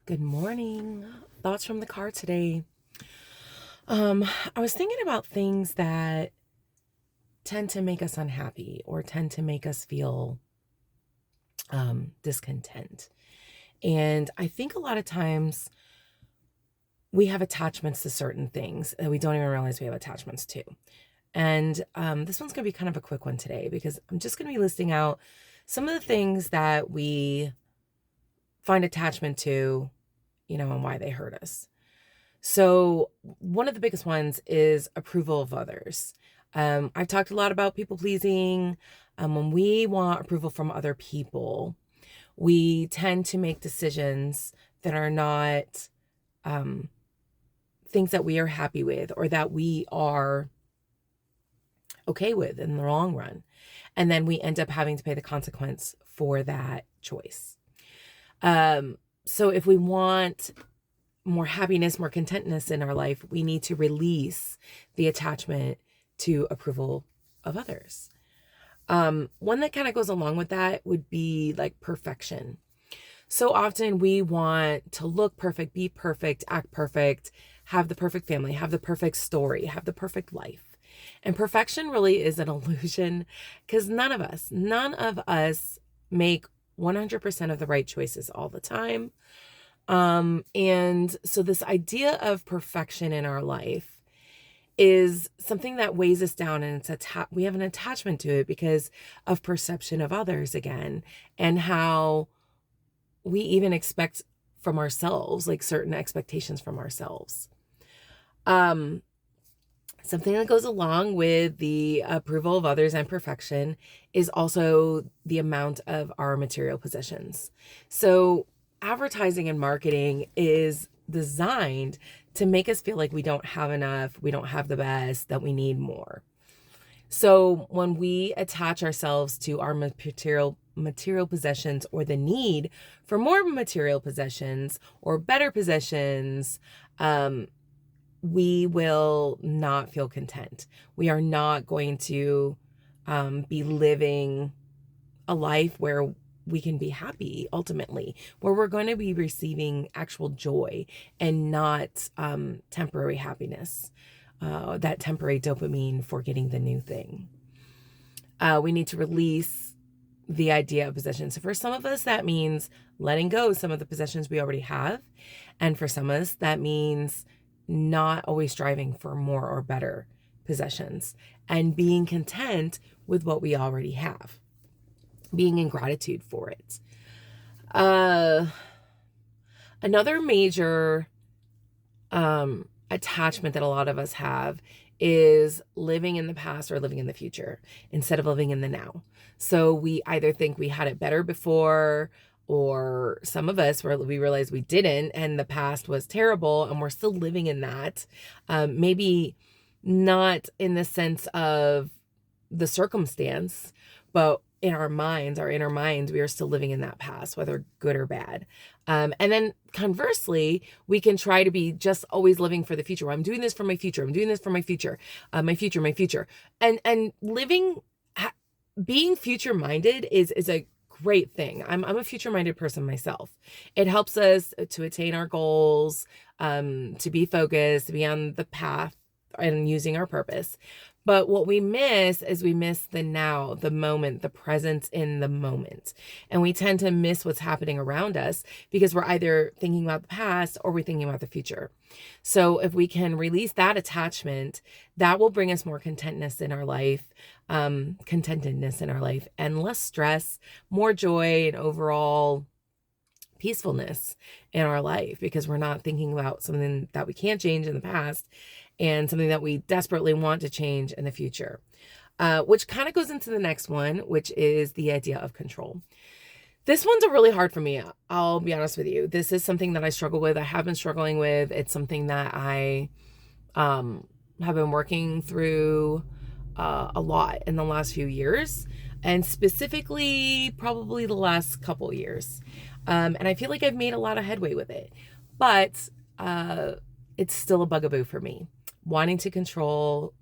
Good morning. Thoughts from the car today. I was thinking about things that tend to make us unhappy or tend to make us feel discontent. And I think a lot of times we have attachments to certain things that we don't even realize we have attachments to. And this one's going to be kind of a quick one today because I'm just going to be listing out some of the things that we find attachment to, and why they hurt us. So one of the biggest ones is approval of others. I've talked a lot about people pleasing. When we want approval from other people, we tend to make decisions that are not things that we are happy with or that we are okay with in the long run. And then we end up having to pay the consequence for that choice. So if we want more happiness, more contentness in our life, we need to release the attachment to approval of others. One that kind of goes along with that would be like perfection. So often we want to look perfect, be perfect, act perfect, have the perfect family, have the perfect story, have the perfect life. And perfection really is an illusion because none of us make 100% of the right choices all the time. And so this idea of perfection in our life is something that weighs us down, and we have an attachment to it because of perception of others again, and how we even expect from ourselves, like certain expectations from ourselves. Something that goes along with the approval of others and perfection is also the amount of our material possessions. So advertising and marketing is designed to make us feel like we don't have enough, we don't have the best, that we need more. So when we attach ourselves to our material possessions or the need for more material possessions or better possessions, we will not feel content. We are not going to be living a life where we can be happy ultimately, where we're going to be receiving actual joy and not temporary happiness, that temporary dopamine for getting the new thing. We need to release the idea of possessions. So for some of us, that means letting go of some of the possessions we already have. And for some of us, that means not always striving for more or better possessions and being content with what we already have, being in gratitude for it. Another major attachment that a lot of us have is living in the past or living in the future instead of living in the now. So we either think we had it better before, or some of us we realize we didn't and the past was terrible and we're still living in that. Maybe not in the sense of the circumstance, but in our minds, our inner minds, we are still living in that past, whether good or bad. And then conversely, we can try to be just always living for the future. Well, I'm doing this for my future. I'm doing this for my future, my future. And being future minded is a great thing. I'm a future minded person myself. It helps us to attain our goals, to be focused, to be on the path and using our purpose. But what we miss is we miss the now, the moment, the presence in the moment. And we tend to miss what's happening around us because we're either thinking about the past or we're thinking about the future. So if we can release that attachment, that will bring us more contentness in our life, contentedness in our life, and less stress, more joy, and overall peacefulness in our life because we're not thinking about something that we can't change in the past and something that we desperately want to change in the future, which kind of goes into the next one, which is the idea of control. This one's a really hard for me. I'll be honest with you. This is something that I struggle with. I have been struggling with. It's something that I have been working through a lot in the last few years, and specifically probably the last couple years. And I feel like I've made a lot of headway with it, but it's still a bugaboo for me. Wanting to control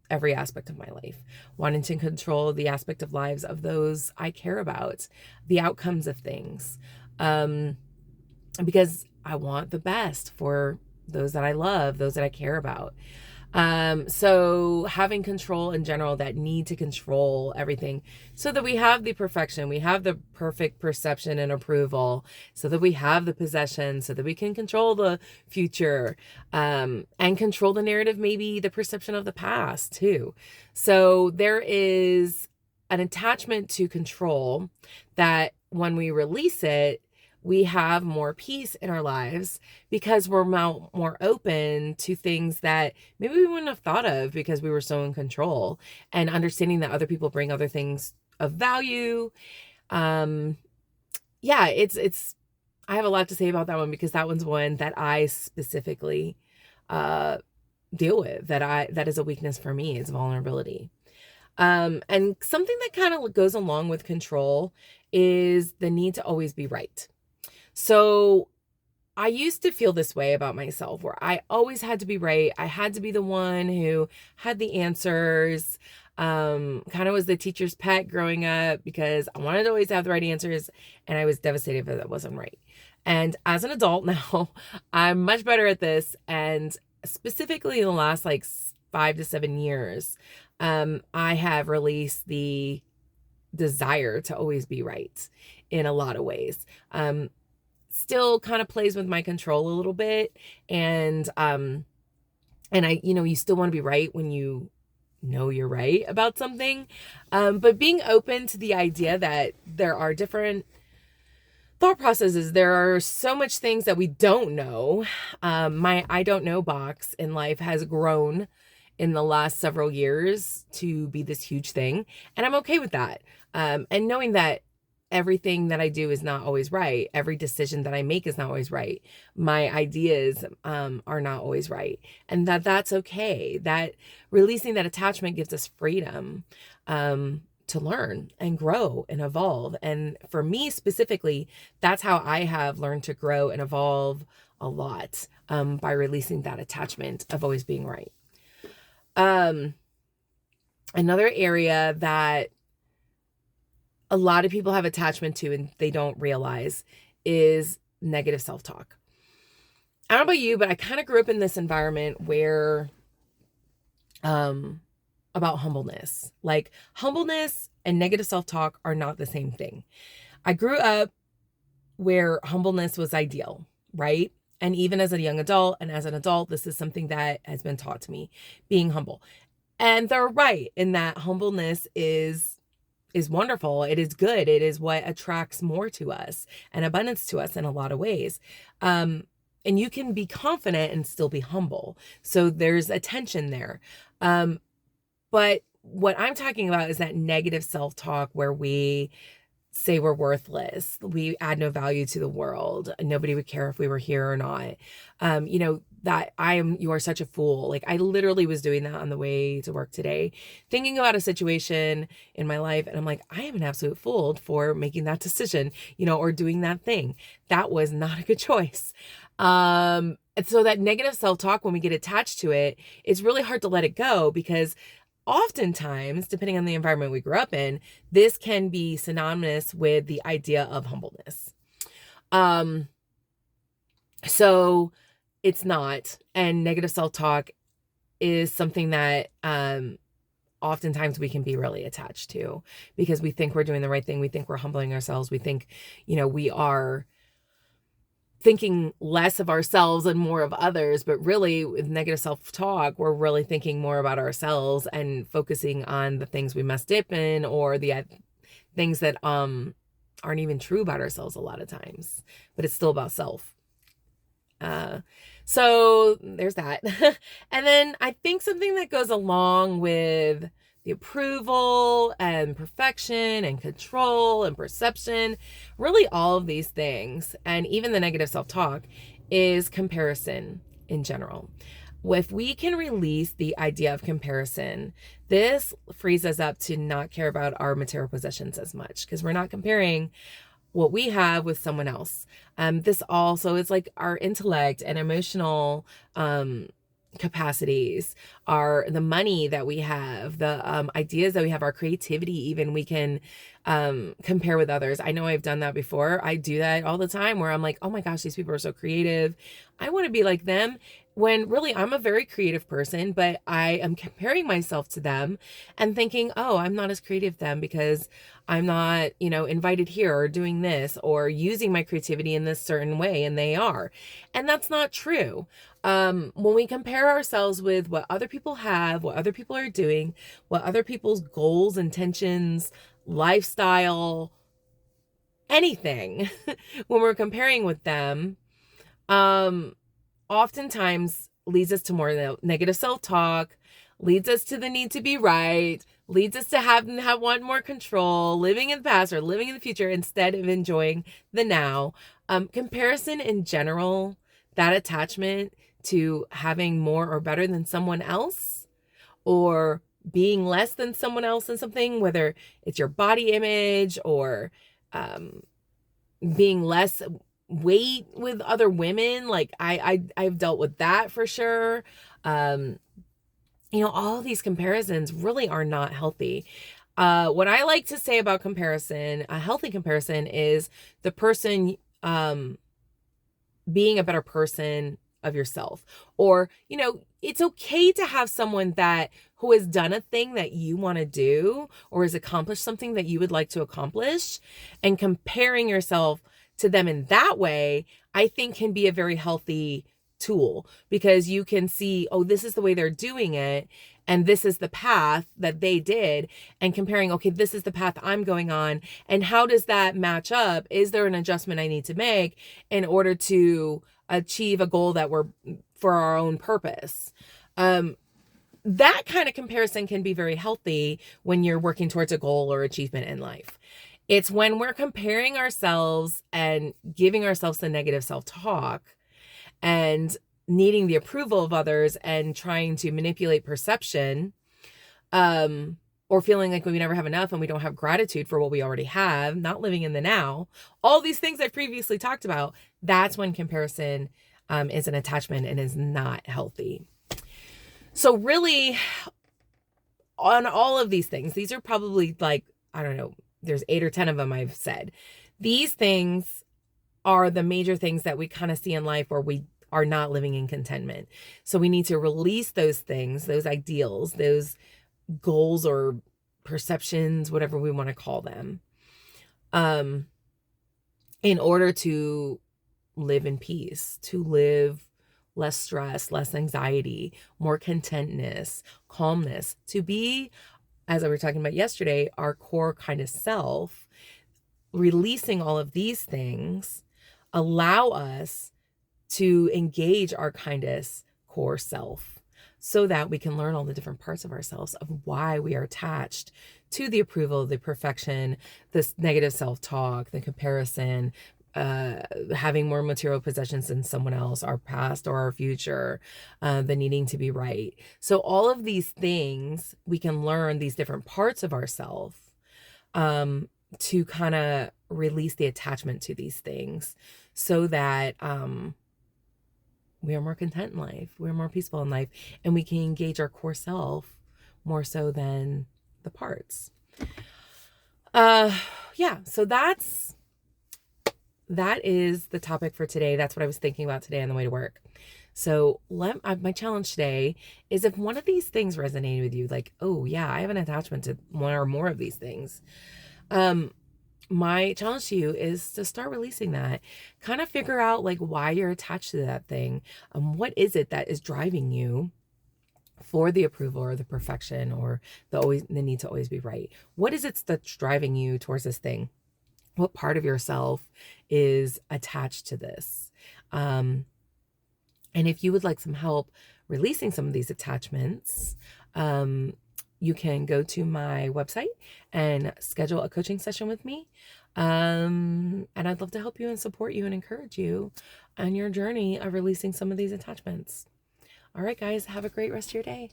every aspect of my life, wanting to control the aspect of lives of those I care about, the outcomes of things. because I want the best for those that I love, those that I care about. So having control in general, that need to control everything so that we have the perfection, we have the perfect perception and approval, so that we have the possession, so that we can control the future, and control the narrative, maybe the perception of the past too. So there is an attachment to control that when we release it, we have more peace in our lives because we're more open to things that maybe we wouldn't have thought of because we were so in control, and understanding that other people bring other things of value. Yeah, it's I have a lot to say about that one because that one's one that I specifically uh deal with, that is a weakness for me, is vulnerability. And something that kind of goes along with control is the need to always be right. So I used to feel this way about myself, where I always had to be right. I had to be the one who had the answers. Kind of was the teacher's pet growing up because I wanted to always have the right answers, and I was devastated that wasn't right. And as an adult now, I'm much better at this. And specifically in the last like 5 to 7 years, I have released the desire to always be right in a lot of ways. Still kind of plays with my control a little bit. And you still want to be right when you know you're right about something. But being open to the idea that there are different thought processes, there are so much things that we don't know. My I don't know box in life has grown in the last several years to be this huge thing. And I'm okay with that. And knowing that everything that I do is not always right. Every decision that I make is not always right. My ideas are not always right. And that's okay. That releasing that attachment gives us freedom to learn and grow and evolve. And for me specifically, that's how I have learned to grow and evolve a lot, by releasing that attachment of always being right. Another area that a lot of people have attachment to and they don't realize is negative self-talk. I don't know about you, but I kind of grew up in this environment where, about humbleness. Like, humbleness and negative self-talk are not the same thing. I grew up where humbleness was ideal, right? And even as a young adult and as an adult, this is something that has been taught to me, being humble. And they're right in that humbleness is wonderful. It is good. It is what attracts more to us and abundance to us in a lot of ways. And you can be confident and still be humble. So there's a tension there. But what I'm talking about is that negative self-talk where we say we're worthless, we add no value to the world, nobody would care if we were here or not. That you are such a fool. Like, I literally was doing that on the way to work today, thinking about a situation in my life. And I'm like, I am an absolute fool for making that decision, or doing that thing. That was not a good choice. And so that negative self-talk, when we get attached to it, it's really hard to let it go, because oftentimes, depending on the environment we grew up in, this can be synonymous with the idea of humbleness. So it's not. And negative self-talk is something that oftentimes we can be really attached to, because we think we're doing the right thing. We think we're humbling ourselves. We think, we are thinking less of ourselves and more of others. But really, with negative self-talk, we're really thinking more about ourselves and focusing on the things we messed up in, or the things that aren't even true about ourselves a lot of times, but it's still about self. So there's that. And then I think something that goes along with the approval and perfection and control and perception, really all of these things, and even the negative self-talk, is comparison in general. If we can release the idea of comparison, this frees us up to not care about our material possessions as much, because we're not comparing what we have with someone else. This also is like our intellect and emotional capacities, the money that we have, the ideas that we have, our creativity. Even we can compare with others. I know I've done that before. I do that all the time where I'm like, oh my gosh, these people are so creative. I want to be like them. When really I'm a very creative person, but I am comparing myself to them and thinking, oh, I'm not as creative as them because I'm not, invited here or doing this or using my creativity in this certain way, and they are. And that's not true. When we compare ourselves with what other people have, what other people are doing, what other people's goals, intentions, lifestyle, anything, when we're comparing with them, oftentimes leads us to more negative self-talk, leads us to the need to be right, leads us to have want more control, living in the past or living in the future instead of enjoying the now. Comparison in general, that attachment to having more or better than someone else, or being less than someone else in something, whether it's your body image or being less weight with other women. Like I've dealt with that for sure. All these comparisons really are not healthy. What I like to say about comparison, a healthy comparison, is the person being a better person of yourself. Or, it's okay to have someone who has done a thing that you want to do or has accomplished something that you would like to accomplish, and comparing yourself to them in that way, I think can be a very healthy tool, because you can see, oh, this is the way they're doing it, and this is the path that they did, and comparing, okay, this is the path I'm going on, and how does that match up? Is there an adjustment I need to make in order to achieve a goal that we're for our own purpose? That kind of comparison can be very healthy when you're working towards a goal or achievement in life. It's when we're comparing ourselves and giving ourselves the negative self-talk and needing the approval of others and trying to manipulate perception, or feeling like we never have enough and we don't have gratitude for what we already have, not living in the now, all these things I've previously talked about. That's when comparison is an attachment and is not healthy. So really, on all of these things, these are probably like, I don't know, there's 8 or 10 of them I've said. These things are the major things that we kind of see in life where we are not living in contentment. So we need to release those things, those ideals, those goals or perceptions, whatever we want to call them, in order to live in peace, to live less stress, less anxiety, more contentness, calmness, to be, as I were talking about yesterday, our core kind of self. Releasing all of these things allow us to engage our kindest core self, so that we can learn all the different parts of ourselves, of why we are attached to the approval, the perfection, this negative self-talk, the comparison, having more material possessions than someone else, our past or our future, the needing to be right. So all of these things, we can learn these different parts of ourselves, to kind of release the attachment to these things, so that we are more content in life, we're more peaceful in life, and we can engage our core self more so than the parts. Yeah, so that is the topic for today. That's what I was thinking about today on the way to work. So my challenge today is, if one of these things resonated with you, like, oh yeah, I have an attachment to one or more of these things, my challenge to you is to start releasing that. Kind of figure out like why you're attached to that thing. What is it that is driving you for the approval or the perfection or the need to always be right? What is it that's driving you towards this thing? What part of yourself is attached to this? And if you would like some help releasing some of these attachments, you can go to my website and schedule a coaching session with me. And I'd love to help you and support you and encourage you on your journey of releasing some of these attachments. All right, guys, have a great rest of your day.